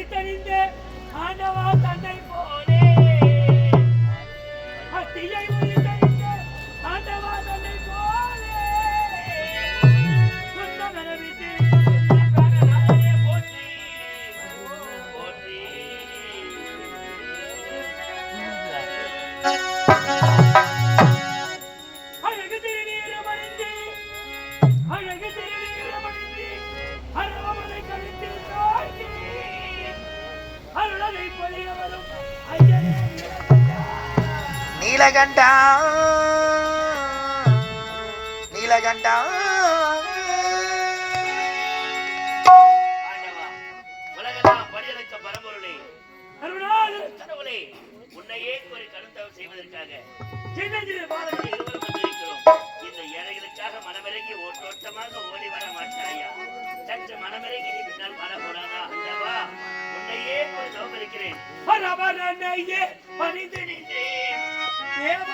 உயிர்த்தறிந்த ஆண்டவா தன்னை போலே அத்தியை உயிர்த்தறிந்த ஆண்டவா தன்னை போலே சொந்த மனவிட்டு போற்றி போற்றி அழகு திருநீரமணிந்து அழகு திருநீரமணிந்து அருவமனை கழித்து தாங்கி அருளதை பொழியவரும் ஐயனே நீலகண்டா நீலகண்டா உலகெல்லாம் படியளித்த பரம்பொருளே கடவுளே உன்னையே ஒரு கருத்தவம் செய்வதற்காக சின்னஞ்சிறு பாலத்தில் இருவரும் வந்திருக்கிறோம். இந்த ஏழைகளுக்காக மனமிறங்கி ஓட்டோட்டமாக ஓடி வர மாட்டாயா? சற்று மனமிறங்கி நீ பின்னால் வரக்கூடாதா? அல்லவா உன்னையே ஒரு தவம் இருக்கிறேன். பணிந்து நின்றேன் தேவா.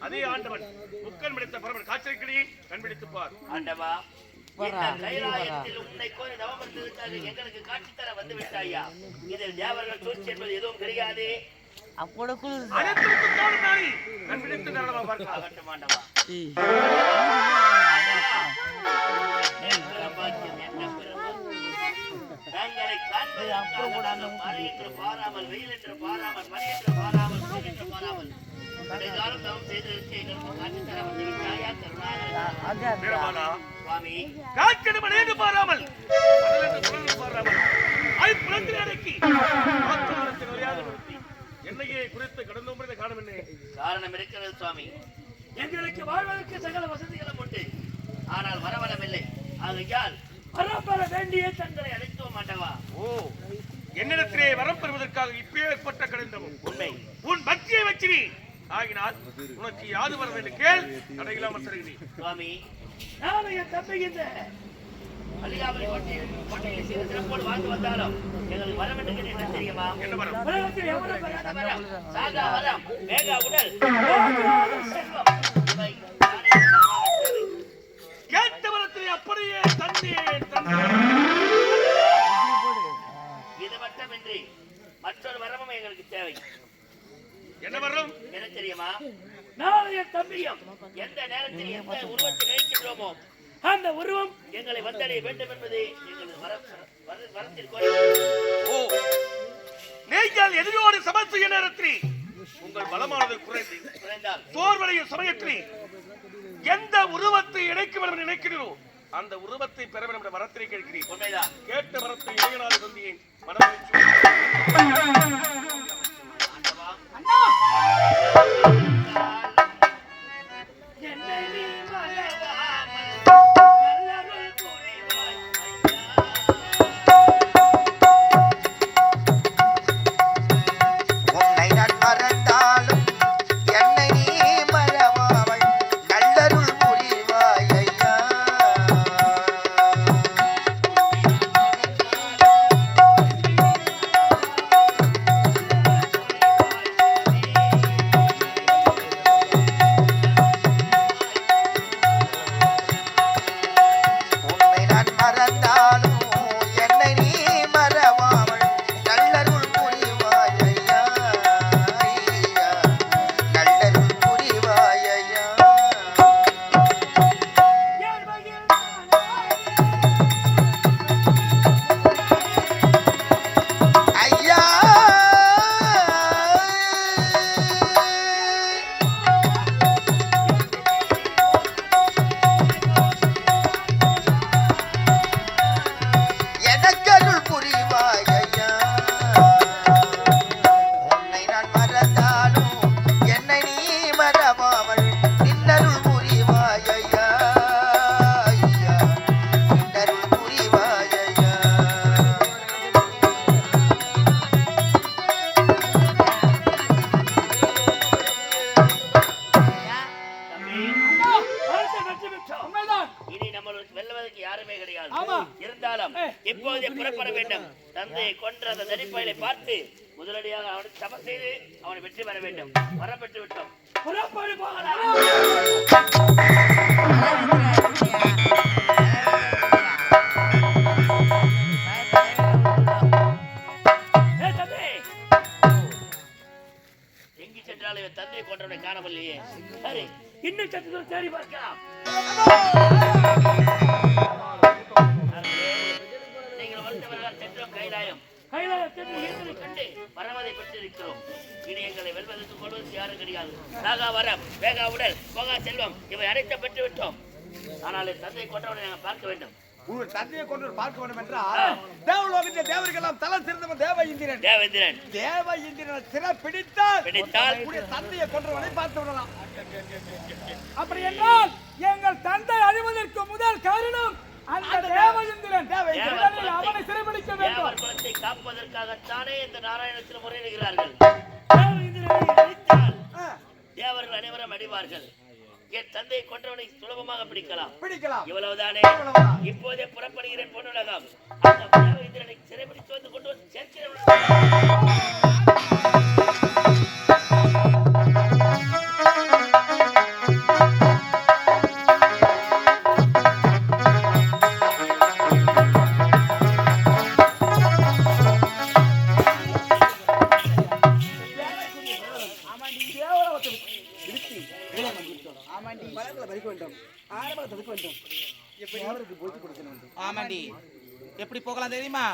அதே ஆண்டவன் முக்கன் பிடித்த பரமன் காய்ச்சல்களையே கண்பிடித்து பார். ஆண்டவா, கைலாயத்தில் உன்னை கோரி நவமந்திரத்திற்காக எங்களுக்கு காட்சி தர வந்து விட்டாயா? இதில் தேவர்கள் சூழ்ச்சி என்பது எதுவும் கிடையாது. அனைத்துக்கும் கண்பிடித்து ஆண்டவா. பாக்கியம் என்ன பெருமை. தங்களை காண்பதற்காக மழை என்று பாராமல், வெயில் என்று பாராமல், மழை என்று பாராமல், குளிர் என்று பாராமல் கடைகாலம் தவம் செய்ததற்கு எங்களுக்கு காட்சி தர வந்து விட்டாயா கருணாகரன். சுவாமி, காற்றிடும் மழையை பாராமல், கடல் என்று குளிரை பாராமல், ஐப்புலத்தில் அடக்கி, ஆத்மானத்தில் அறியாதபடுத்தி, என்னையே குறித்து கடந்த முறை காணும் என்ன காரணம் இருக்கிறது சுவாமி. எங்களுக்கு வாழ்வதற்கு சகல வசதிகளும் உண்டு, ஆனால் வரவரமில்லை. ஆகையால் வரப்பெற வேண்டிய தங்களை அழைத்தோம் மாட்டவா. ஓ, என்னிடத்திலே வரம் பெறுவதற்காக இப்பேற்பட்ட கடிந்தமும் உண்மை. உன் பக்தியை வச்சிரி ஆகினால் உனக்கு யாது வர வேண்டும் கேள், தடையில்லாமல் தருகிறேன். சுவாமி, நான் என் தம்பி இந்த அலியாபுரி கோட்டையை செய்த சிறப்போடு வாழ்ந்து வந்தாலும் எங்களுக்கு வரம் என்று என்ன தெரியுமா? என்ன வரம்? உலகத்தில் எவ்வளவு பெரிய வரம், சாகா வரம், வேகா உடல், செல்வம், இவை தானே வரமாக தேவை. கேட்ட வரத்திலே அப்படியே தந்தேன் தந்தேன். இது மட்டுமின்றி மற்றொரு வரமும் எங்களுக்கு தேவை. என்ன வரம்? என்ன தெரியுமா? நாளைய தம்பியும் எந்த நேரத்தில் எந்த உருவத்தை நினைக்கின்றோமோ அந்த உருவம் எங்களை வந்தடைய வேண்டும் என்பது எங்களது வரத்தில் கோரிக்கை. ஓ, நீங்கள் எதிரோடு சமன் செய்ய நேரத்தில் உங்கள் பலமானது குறைந்தால் சோர்வடையும் சமயத்தில் எந்த உருவத்தை இணைக்கும் என்று நினைக்கிறீரோ அந்த உருவத்தை பெற வேண்டும் என்ற வரத்தை கேட்கிறீர். உண்மைதான். கேட்ட வரத்தை இளையனாக தந்தேன். மனமகிழ்ச்சி. என்னை நீ மறவாமல் நல்லருள் புரிவாய் ஐயா. உன்னை நான் மறந்தாலும் என்னை நீ மறவாமல் நல்லருள் புரிவாய் ஐயா. உன்னை நான் மறந்தாலும் என்னை நீ மறவாமல் நல்லருள் புரிவாய் ஐயா. ஐயா, நல்லருள் புரிவாய் ஐயா. ஐயா, எனக்கருள் புரிவாய் ஐயா. உன்னை நான் மறந்தாலும் என்னை நீ மறவாமல் நின்னருள் புரிவாய் ஐயா. ஐயா, நின்னருள் புரிவாய் ஐயா. தம்பி, வரத்தை வெற்றி பெற்றோம். இனி நம்மளுக்கு வெல்லுவதற்கு யாருமே கிடையாது. இருந்தாலும் இப்போதே புறப்பட வேண்டும். தந்தையை கொன்ற அந்த தனிப்பயலை பார்த்து முதலடியாக அவனுக்கு சமம் செய்து அவனை வெற்றி பெற வேண்டும். வரம் பெற்று விட்டோம். புறப்படு போகலாம். ஏய் தம்பி, எங்கு சென்றாலும் இவன் தந்தையை கொன்றவனை காணவில்லையே. சரி, இன்னும் சற்று தூரம் தேடி பார்க்கலாம். நீங்கள் வருத்தவர்கள் சென்றோம் கைலாயம். கைலாயத்தில் ஈசனை கண்டு வரவதை பெற்றிருக்கிறோம். இனி எங்களை வெல்வதற்கு கொள்வதற்கு யாரும் கிடையாது. சாகா வரம், வேகா உடல், போகா செல்வம், இவை அனைத்து பெற்று விட்டோம். ஆனால் என் தந்தையை கொன்றவனை நாங்கள் பார்க்க வேண்டும். உங்கள் தந்தையை கொண்டு பார்க்க வேண்டும் என்றால் தேவலோகத்தில் தேவர்களெல்லாம் தலை சிறந்தவன் தேவ இந்திரன். தேவேந்திரன் தேவ இந்திரனை சிறை பிடித்தால் பிடித்தால் உடைய தந்தையை கொன்றவனை பார்த்து விடலாம். அப்படி என்றால் எங்கள் தந்தை அழிவதற்கு முதல் காரணம் அந்த தேவஇந்திரன். முதலில் அவனை சிறைபிடிக்க வேண்டும். தேவர் குலத்தை காப்பதற்காகத்தானே இந்த நாராயணத்தில் முறையிடுகிறார்கள். தேவேந்திரனை அழித்தால் தேவர்கள் அனைவரும் அடிவார்கள். என் தந்தையை கொன்றவனை சுலபமாக பிடிக்கலாம். இவ்வளவுதானே. இப்போதே புறப்படுகிறேன் பொன்னுலகம். அந்த தேவேந்திரனை சிறைபிடித்து வந்து கொண்டு வந்து சேர்க்கிறேன். மலர்களை பறிக்க வேண்டும், ஆரம்பத்தை தடுக்க வேண்டும், எப்படி அவருக்கு போட்டு கொடுக்க வேண்டும். ஆமாண்டி, எப்படி போகலாம் தெரியுமா?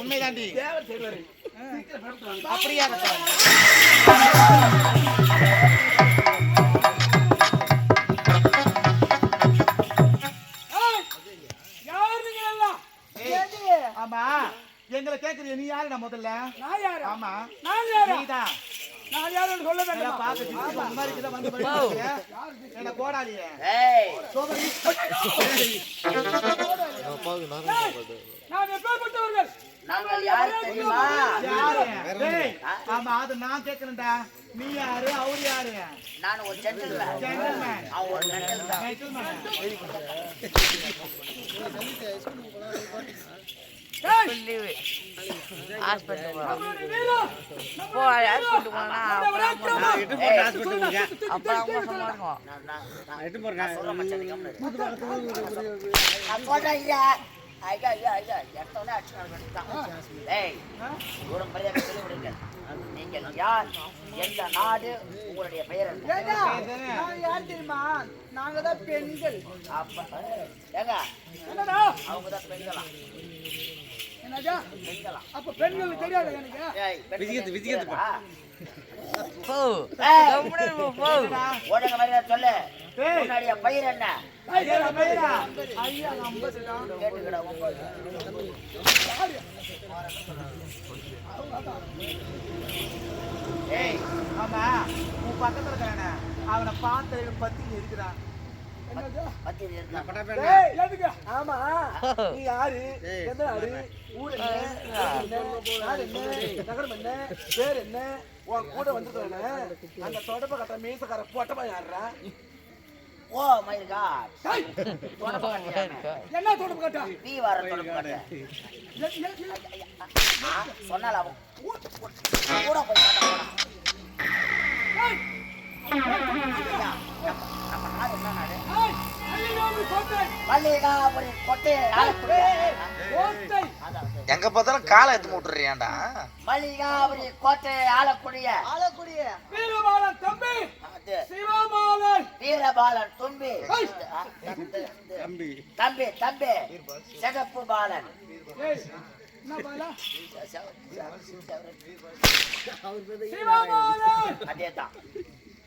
உண்மைதாண்டி, அப்படியா ஆமா, எங்களை கேக்குறிய நீ யாருடா முதல்ல? நான் யாரு? ஆமா, நான் யாரு? நீதான். நான் யாருன்னு சொல்ல வேண்டாம். பாத்து மாதிரி கிட்ட வந்து என்ன கோடாலியே நான் எப்பேற்பட்டவர்கள்? நாங்கள் யார் தெரியுமா? ஆமா, அது நான் கேட்கிறேன்டா. நீ யாரு, அவரு யாரு? நான் ஒரு ஜென்டில்மேன், அவன் ஒரு ஜென்டில்மேன். ஹாஸ்பிட்டல் போறோம். போ ஹாஸ்பிட்டல் போனா அப்புறம் அவங்க சொல்லுவாங்க. நான் எட்டு போறேன். சொல்றேன் மச்சான், நான் சொல்றேன். ஐயா ஐயா ஐயா ஐயா எத்தனை அடிச்சு நடந்துட்டான். ஏய், ஒரு மரியாதை சொல்லி விடுங்க. நீங்கள் யார், எந்த நாடு, உங்களுடைய பெயர் என்ன? நான் யார் தெரியுமா? நாங்க தான் பெண்கள். அப்ப ஏங்க என்னடா அவங்க தான் பெண்களா? என்னடா பெண்களா? அப்ப பெண்களுக்கு தெரியாது எனக்கு ஏய், விதிக்கிறது, பெண்களுக்கு விதிக்கிறது. தெரியாதா? ஏய், ஒழுங்கு மரியாதை சொல்லு. உன்னுடைய பயிர் என்ன? ஐயா 50 தான் கேட்டுக்கடா, உன் ஏய் ஆமா உன் பக்கத்துல இருக்கானே அவனை பார்த்து பத்தி இருக்கிறான். என்னது பத்தி இருந்தா டேய் எதுக்கு ஆமா நீ யாரு எந்த நாடு ஊர் என்ன நாடு என்ன நகரம் என்ன பேர் என்ன உன் கூட வந்துருக்கானே அந்த தொடப்ப கட்ட மீசக்கார போட்டமா யாருடா? Oh my god. தொடப்ப கட்டியாமே. என்ன தொடப்பு கட்டா நீ வர தொடப்ப கட்ட. சொன்னால அவன் கூட போய் காட்ட போறான். நம்ம நாடு என்ன நாடு? மல்லிகாபுரி கோட்டை ஆலக்குடி. கோட்டை எங்க பார்த்தாலும் காலை எடுத்து விட்டுறியாண்டா. மல்லிகாபுரி கோட்டை ஆலக்குடிய வீரபாலன் தம்பி சிவபாலன் வீரபாலன் தும்பி தம்பி தம்பி சிகப்பு பாலன். ஏய் என்ன பாலா சிவபாலன் அதேதான்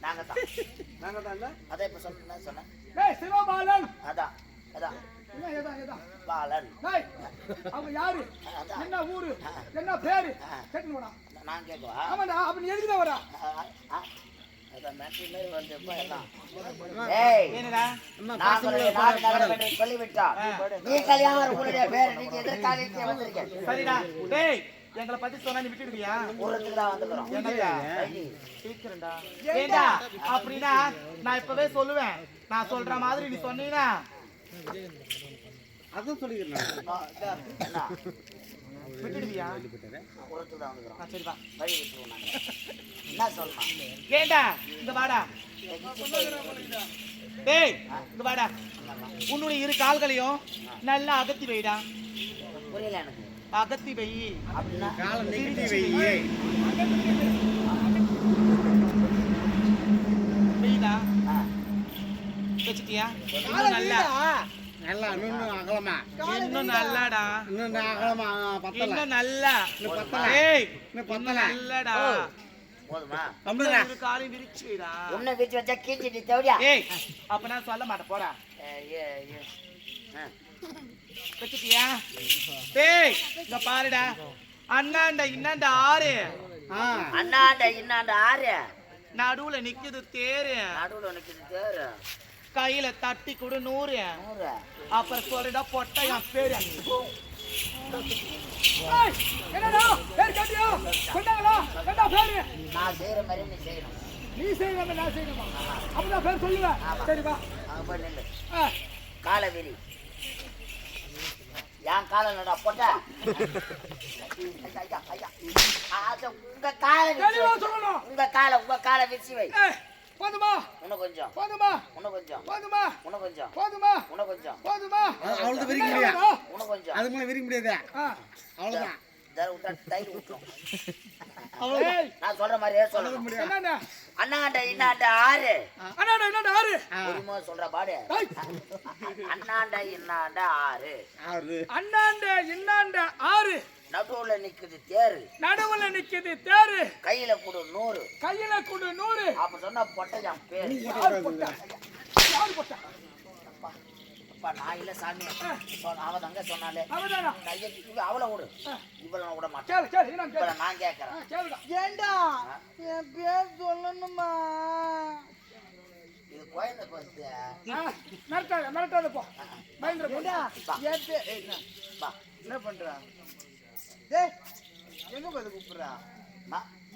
நாங்க தான் அதான் இப்ப சொன்னேன். ஏய் சிவபாலன் அதான் அதான் என்ன ஏதா பாலன். டேய் அவங்க யாரு என்ன ஊரு என்ன பேரு கேட்டு போடா நான் கேட்கவா? ஆமாடா அப்ப நீ எதுக்கு வரா அதான் மேட்ரி மாதிரி வந்து இப்ப எல்லாம். ஏய் என்னடா நாங்களுடைய நாடு நகரம் என்று சொல்லிவிட்டார். நீங்கள் யார்? உங்களுடைய பேர் நீங்க எதற்காக இங்கே வந்திருக்கீங்க? சரிடா டேய் எங்களை பத்தி சொன்னா நீ விட்டுடுவியா? ஊருக்கு தான் வந்துக்கிறோம். என்னடா சீக்கிரம்டா ஏண்டா அப்படின்னா நான் இப்பவே சொல்லுவேன். நான் சொல்ற மாதிரி நீ சொன்னீனா அதுவும் சொல்லிக்கிறேன். என்ன? விட்டுடுவியா? ஊருக்கு தான் வந்துக்கிறோம். சரிப்பா வழி விட்டுருவோம் நாங்க. என்ன சொல்லலாம்? ஏண்டா இங்க வாடா டேய் இங்க வாடா உன்னுடைய இரு கால்களையும் நல்லா அகத்தி வைடா. புரியல எனக்கு. அகத்தி வை அப்படின்னா காலை நெகிட்டி வை. வைடா ஆ, வச்சுட்டியா? இன்னும் நல்லா நல்லா இன்னும் அகலமா, இன்னும் நல்லாடா இன்னும் அகலமா பத்தல. இன்னும் நல்லா இன்னும் பத்தல. ஏய் இன்னும் இன்னும் பத்தல. நல்லடா போதுமா? கம்முடா. இரு காலையும் விரிச்சு வைடா. உன்னை வச்சு வச்சா கீஞ்சிட்டு தேவையா? ஏய் அப்ப நான் சொல்ல மாட்டேன் போடா. வச்சுட்டியா? டேய் இங்க பாருடா அண்ணாண்ட இன்னாண்ட ஆறு ஆ அண்ணாண்ட இன்னாண்ட ஆறு நடுவுல நிக்குது தேரு நடுவுல நிக்குது தேரு கையில தட்டி கொடு 100 நூறு. அப்புறம் சொல்லிடா பொட்டை என் பேரு. ஏய் என்னடா பேர் கேட்டியா சொன்னாங்களா என்ன பேரு நான் செய்யற மாதிரி நீ செய்யணும். நீ செய்யணும் நான் செய்யணுமா அப்பதான் பேர் சொல்லுவேன். சரி வா அங்க போய் நில்லு. ஆ, காலை விரி. என் காலை நடா போட்ட. ஐயா, ஐயா. அது உங்க காலை தெளிவா விரிச்சு வை. சொல்லணும். உங்க காலை விரிச்சு வை. ஏய் போதுமா இன்னும் கொஞ்சம் போதுமா இன்னும் கொஞ்சம் போதுமா இன்னும் கொஞ்சம் போதுமா இன்னும் கொஞ்சம் போதுமா அவ்வளவு விரிக்க முடியாது. இன்னும் கொஞ்சம் அது மேல விரிக்க முடியாது. ஆ அவ்வளவுதான். தர விட்டா தயிர் ஊற்றும். ஏய் நான் சொல்ற மாதிரியே சொல்லணும். என்னடா அண்ணாண்ட இன்னாண்ட ஆறு அண்ணா என்னடா ஆறு உரிமை சொல்ற பாடு. ஏய் அண்ணாண்ட இன்னாண்ட ஆறு ஆறு. அண்ணாண்ட இன்னாண்ட ஆறு நடுவுல நிக்குது தேரு நடுவுல நிக்குது தேரு கையில கொடு 100. கையில கொடு 100 அப்ப சொன்ன பொட்டையான் பேரு. யார் போட்டா யார் போட்டா அப்பா நான் இல்ல சாமி. அவ தங்க சொன்னாலே அவதானா கையை தூக்கி அவளை விடு. இவளை நான் விட மாட்டேன். கேளு கேளு என்ன இவளை கேளு நான் கேட்கறேன். கேளுடா ஏண்டா என் பேர் சொல்லணுமா? இது குழந்தை பத்து. மிரட்டாத போ பயந்துற போடா என் பேர் ஏய், வா. என்ன பண்ற? டேய் எங்க போய் கூப்பிடுறா?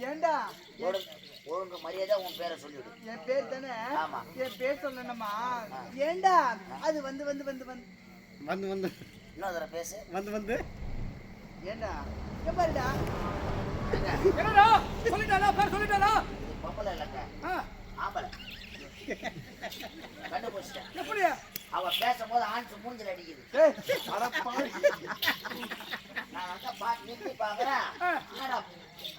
ஏண்டா ஒழுங்கு மரியாதை உன் பேரை சொல்லிவிடு. என் பேர் தானே? ஆமா. என் பேர் சொல்லணுமா? ஏண்டா அது வந்து வந்து வந்து வந்து வந்து வந்து இன்னொரு தடவை பேசு. வந்து ஏண்டா இங்க பாருடா. என்னடா சொல்லிட்டாளா பேர் சொல்லிட்டாளா இது பொம்பளை இல்லைங்க, ஆம்பளை. கண்டுபிடிச்சிட்டேன். எப்படி அவ பேசும்போது ஆன்சு மூஞ்சில் அடிக்குது. ஏய் அட பாவி. நான் வந்து நிறுத்தி பாக்குறேன். என்னடா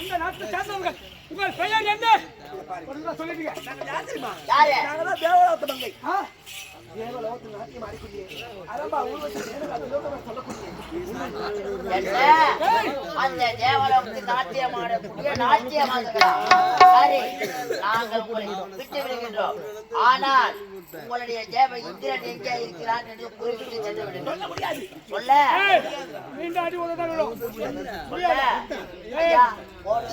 எந்த நாட்டை சேர்ந்தவர்கள்? உங்கள் பெயர் என்ன? ஒழுங்கா சொல்லிடுங்க. யாரு நாங்கதான் தேவலோகத்து மங்கை. தேவலோகத்து நாட்டியம் ஆடிக்கொண்டே அதன்பா ஊர்வசி சொல்லக்கூடிய என்ன அந்த தேவலோகத்து நாட்டியம் ஆடக்கூடிய நாட்டியமாடுகளா? சரி, நாங்கள் உங்களை விட்டு விடுகின்றோம். ஆனால் உங்களுடைய தேவ இந்திரன் எங்கே இருக்கிறான் என்று குறிப்பிட்டு சென்று விடுங்கள். சொல்ல மீண்டும் அடி உததான் விடும். சொல்ல ஐயா ஒரு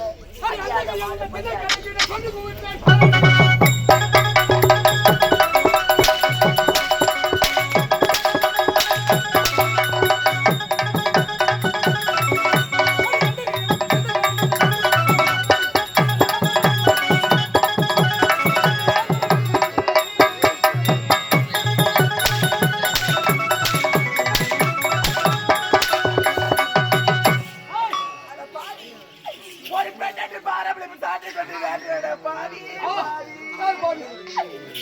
ஐயா கொண்டு போய் ஒரு பெண்ணு பாரம்பரிய சாட்டி கொண்டு பாவி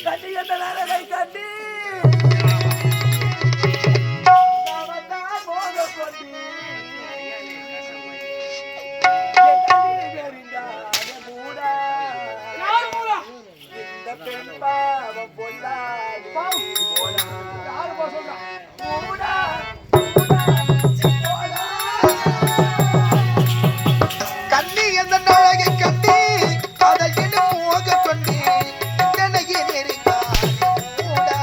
கட்டி எந்த நேரத்தை கட்டி கண்ணி எந்த அழகை கண்டி காதல் என்னும் மோக கொண்டி இத்தனையே நெருங்காது மூடா.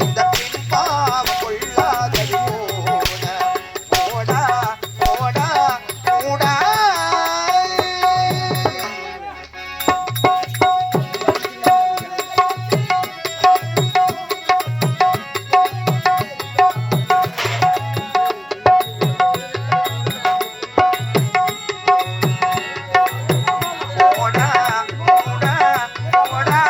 இந்த பெண் பாவம் கொள்ளாதது மூடா. மூடா, மூடா, மூடா. மூடா, மூடா, மூடா.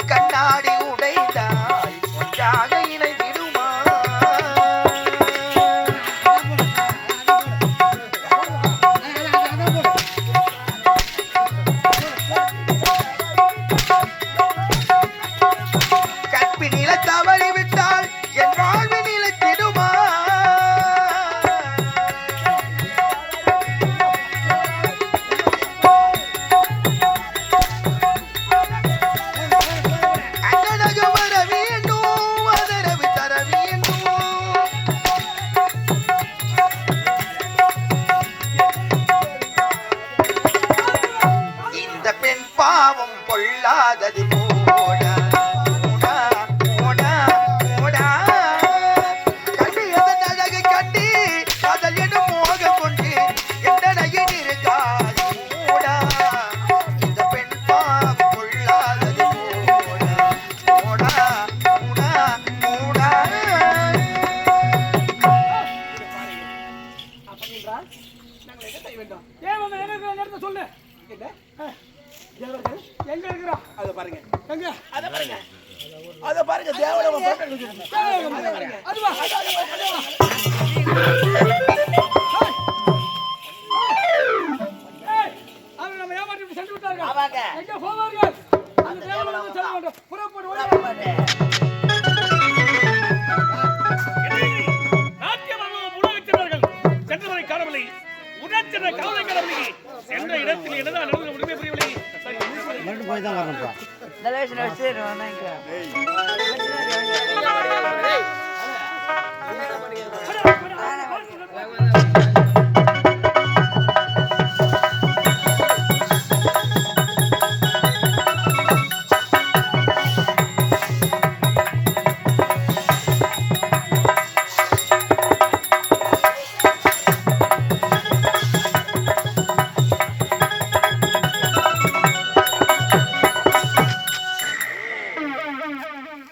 கண்ணாடி உடைந்தால் ஒன்றாக இணைந்திடுமா? கற்பி நில தவறி விட்டால் என் வாழ்வு நிலைத்திடுமா? அண்ணனாக வர வேண்டும், ஆதரவு தர வேண்டும். இந்த பெண் பாவம் பொல்லாதது மூடா. மூடா, மூடா, மூடா. கண்டு எதன் அழகை கண்டு காதல் என்னும் மோகம் கொண்டு எந்தனையே நெருங்காது மூடா. இந்த பெண் பாவம் பொல்லாதது மூடா. மூடா, மூடா, மூடா. அப்படின்றால் நாங்கள் என்ன செய்ய வேண்டும்? ஏன் வந்து என்ன நேரத்தை சொல்லு. என்ன தேவர்கள் எங்க இருக்கிறா? அதை பாருங்க, எங்க? அதை பாருங்க, அதை பாருங்க. தேவலோகம் போட்டு அதை பாருங்க. அதுவா? ஏய், அவர்கள் நம்மை ஏமாற்றி சென்று விட்டார்கள். ஆமாங்க. எங்கே போவார்கள்? அந்த தேவலோகம் செல்ல வேண்டும். புறப்படு, ஓடி வா. நாட்டியமாக உலகத்தினர்கள் சென்றவரை காணவில்லை. உடற்சென்ற கவலை காணவில்லை. சென்ற இடத்தில் என்னதான் நடந்து முடிவே புரியவில்லை. சரி,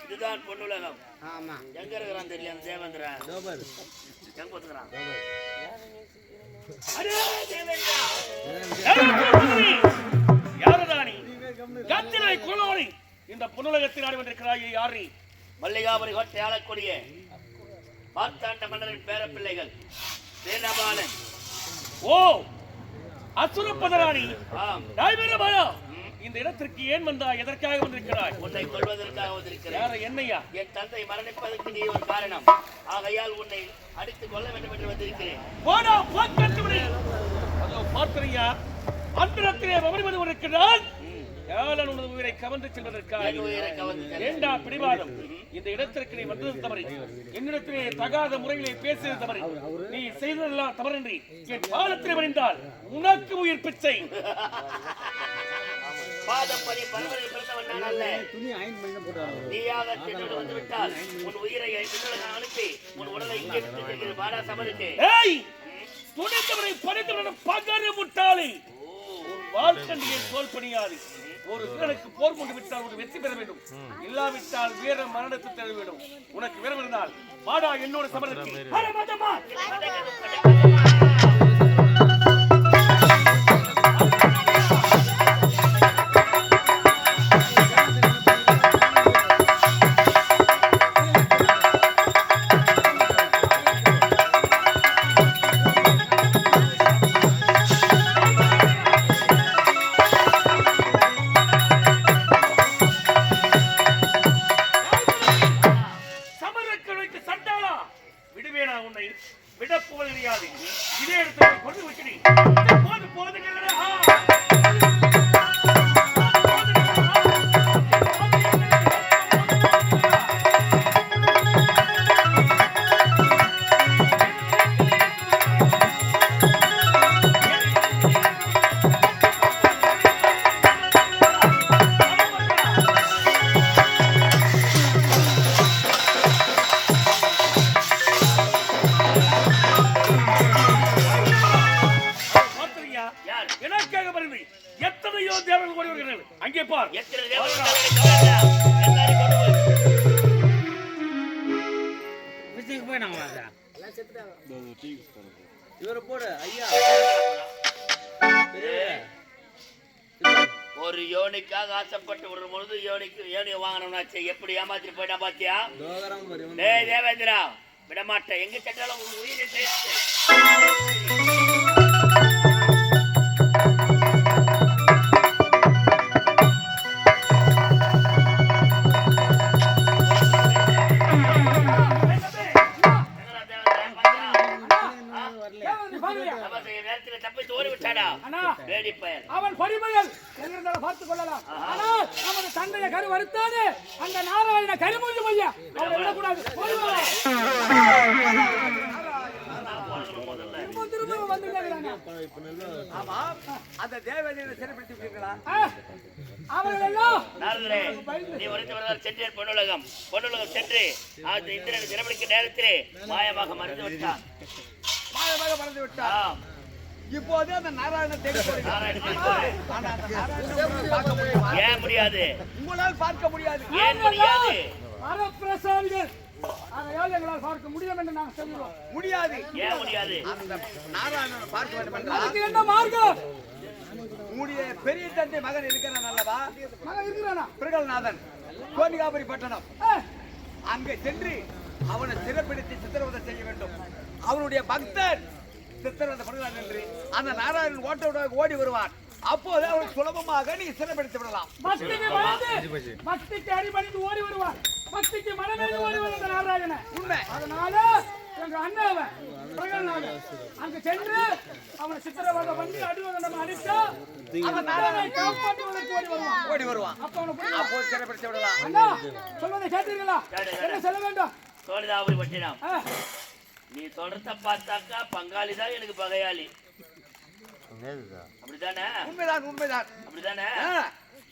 இதுதான் பொன்னுலகம். எங்க இருக்கிறான் தெரியல அந்த தேவேந்திரன். எங்க போத்துக்கிறான்? அடே தேவேந்திரா! யாருதானி? கத்திரை குலோனி. இந்த பொன்னுலகத்தில் ஆடி வந்திருக்கிறாயே யார் நீ? மல்லிகாபுரி கோட்டை ஆளக்கூடிய பார்த்தாண்ட மன்னரின் பேர பிள்ளைகள் சேனபாலன். ஓ அசுரப்பதராணி ஆம், தாய்வீரபாலா, இந்த இடத்திற்கு ஏன் வந்தாய்? எதற்காக வந்திருக்கிறாய்? உன்னை கொல்வதற்காக வந்திருக்கிறேன். யார என்னையா? என் தந்தை மரணிப்பதற்கு நீ ஒரு காரணம். ஆகையால் உன்னை அடித்துக் கொள்ள வேண்டும் என்று வந்திருக்கிறேன். போடா போக்கட்டுவிடு. அதோ பார்க்கிறியா, அந்தரத்திலே மறுபடி இருக்கிறான். யாழன் உனது உயிரை கவர்ந்து செல்வதற்காக. என் உயிரை கவர்ந்து செல்வதற்கு. ஏண்டா பிடிவாதம்? இந்த இடத்திற்கு நீ வந்தது தவறு. என்னிடத்திலே தகாத முறையிலே பேசியது தவறு. நீ செய்ததெல்லாம் தவறின்றி என் பாதத்திலே வழிந்தால் உனக்கு உயிர் பிச்சை. பாதப்படி பரம்பரை பிறந்தவன் நான் அல்ல. நீயாக என்னோடு வந்து விட்டால் உன் உயிரை நான் அனுப்பி உன் உடலை இங்கே விட்டு செல்கிறேன். வாடா சமருக்கு. ஏய், துணிந்தவனை பணிந்தவனும் பகரு முட்டாளி. உன் வாழ்க்கண்டியை தோல் பணியாது. ஒரு வீரனுக்கு போர் கொண்டு விட்டால் ஒரு வெற்றி பெற வேண்டும். இல்லாவிட்டால் வீர மரணத்தை தர வேண்டும். உனக்கு வீரம் இருந்தால் வாடா என்னோட சமரத்துக்கு. விடப்போவது கிடையாது. இதே இடத்துல கொண்டு வச்சு போது போது எனக்காக வருது. எத்தனையோ தேவர்கள் ஓடி வருகிறார்கள். அங்கே பார். எத்தனை தேவர்கள் ஒரு யோனிக்காக ஆசைப்பட்டு விடுற பொழுது யோனியை வாங்கணும்னாச்சு. எப்படி ஏமாத்திட்டு போயிட்டா பாத்தியா? டேய் தேவேந்திரா, விடமாட்டேன். எங்க சென்றாலும் உன் உயிரை சேர்த்து அவன் பரிமையல் எங்கிருந்தாலும் பார்த்துக் கொள்ளலாம். ஆனால் நமது தந்தைய கரு வருத்தானே அந்த நாராயண கருமூஞ்சு பையா அவனை விடக்கூடாது. ஆமா, அந்த தேவதையை சிறைப்படுத்தி விட்டீர்களா? அவர்கள் எல்லாம் நீ வருத்தவர்கள் சென்று பொன்னுலகம் சென்று அந்த இந்திரனை சிறைபிடிக்கும் நேரத்திலே மாயமாக மறந்து விட்டான். மாயமாக மறந்து விட்டான். இப்போது அந்த நாராயணன் தேடி ஏன் முடியாது? உங்களால் பார்க்க முடியாது. ஏன் முடியாது? வரப்பிரசாதிகள் எங்களால் பார்க்க முடியும் என்று நாங்கள் சொல்கிறோம். முடியாது. ஏன் முடியாது? அந்த நாராயணனை பார்க்க வேண்டும் என்றால் அதுக்கு என்ன மார்க்கம்? உங்களுடைய பெரிய தந்தை மகன் இருக்கிறான் அல்லவா? மகன் இருக்கிறானா? பிரகல்நாதன், கோனிகாபுரி பட்டணம். அங்கே சென்று அவனை சிறைப்பிடித்து சித்திரவதை செய்ய வேண்டும். அவனுடைய பக்தன் சித்திரவதை பண்ணுவான் என்று அந்த நாராயணன் ஓட்டோட ஓடி வருவான். அப்போது அவன் சுலபமாக நீ சிறைப்படுத்தி விடலாம். பக்திக்கு அடிபணிந்து ஓடி வருவான். பக்திக்கு மனமேறி ஓடி வருவான் நாராயணன். உண்மை. அதனால எங்க அண்ணாவன் பிரகல்நாதன் அங்கு சென்று அவனை சித்திரவதை பண்ணி அடிவதம் அடித்தா அவன் நாராயணனை காப்பாற்றுவதற்கு ஓடி வருவான். அப்போ சிறைப்படுத்தி விடலாம். அண்ணா சொல்வதை கேட்டீர்களா? என்ன சொல்ல வேண்டும்? கோனிகாபுரி பட்டினம். நீ சொல்றத பார்த்தாக்கா பங்காளி தான் எனக்கு பகையாளி. அப்படிதானே? உண்மைதான், உண்மைதான். அப்படிதானே?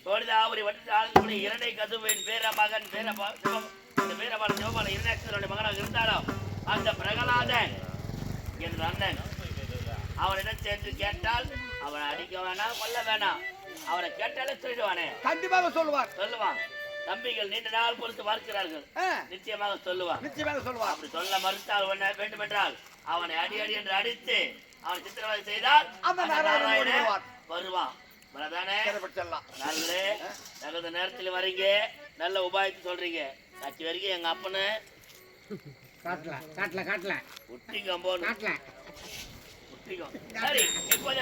கோனிகாபுரி பட்டினத்தில் இரண்டை கதுவின் பேர மகன் வீரபால சிவபால இரண்டாட்சியருடைய மகனாக இருந்தாலும் அந்த பிரகலாதன் என்ற அண்ணன் அவனிடம் சென்று கேட்டால் அவனை அடிக்க வேணாம், கொல்ல வேணாம். அவனை கேட்டாலே சொல்லிடுவானே. கண்டிப்பாக சொல்லுவான். தம்பிகள் நீண்ட நாள் பொறுத்து பார்க்கிறார்கள். நிச்சயமாக சொல்லுவான். அப்படி சொல்ல மறுத்தால் வேண்டும் என்றால் அவனை அடி அடி என்று அடித்து அவனை சித்திரவதை செய்தால் அந்த நாராயணன் வருவான். நல்ல தகுந்த நேரத்தில் வரீங்க, நல்ல உபாயத்தை சொல்றீங்க. கட்சி வரைக்கும் எங்க அப்பனு ஒட்டிங்க அம்போன்னு. ஒட்டிங்க. சரி, இப்போது